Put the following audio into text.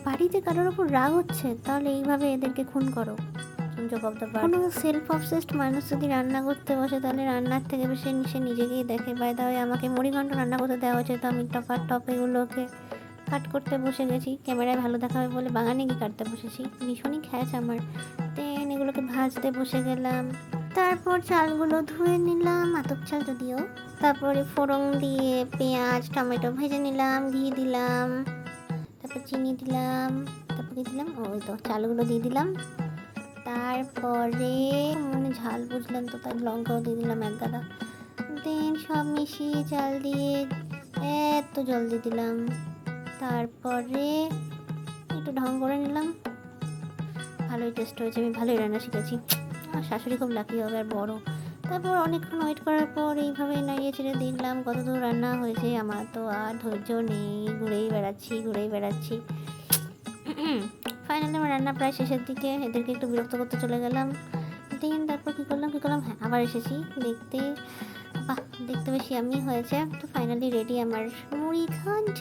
বাড়িতে কারোর ওপর রাগ হচ্ছে, তাহলে এইভাবে এদেরকে খুন করো। কোনো সেলফ অবসেসড মানুষ যদি রান্না করতে বসে, তাহলে রান্নার থেকে বেশি সে নিজেকেই দেখে। বাই দা ওয়ে, আমাকে মুড়িঘণ্ট রান্না করতে দেওয়া হয়েছে, তো আমি টপ এগুলোকে কাট করতে বসে গেছি। ক্যামেরায় ভালো দেখাবে বলে বাগানে গিয়ে কাটতে বসেছি, ভীষণই খ্যাচ আমার। দেন এগুলোকে ভাজতে বসে গেলাম। তারপর চালগুলো ধুয়ে নিলাম, আতপ চাল যদিও। তারপরে ফোড়ন দিয়ে পেঁয়াজ টমেটো ভেজে নিলাম, ঘি দিলাম, তারপর চিনি দিলাম, তারপর কি দিলাম, ওই তো চালগুলো দিয়ে দিলাম। তারপরে ঝাল বুঝলাম তো, তাই লঙ্কাও দিয়ে দিলাম এক গাদা। দেন সব মিশিয়ে চাল দিয়ে এত জল দিয়ে দিলাম। তারপরে একটু ঢং করে নিলাম। ভালোই টেস্ট হয়েছে, আমি ভালোই রান্না শিখেছি। আমার শাশুড়ি খুব লাকি হবে আর বড়। তারপর অনেকক্ষণ ওয়েট করার পর এইভাবে নাড়িয়ে ছেড়ে দেখলাম কত দূর রান্না হয়েছে। আমার তো আর ধৈর্য নেই, ঘুরেই বেড়াচ্ছি। ফাইনালি আমার রান্না প্রায় শেষের দিকে, এদেরকে একটু বিরক্ত করতে চলে গেলাম। দেন তারপর কী করলাম, হ্যাঁ আবার এসেছি দেখতে। বাহ, দেখতে বেশি আমি হয়েছে। তো ফাইনালি রেডি আমার মুড়ি ঘন্ট।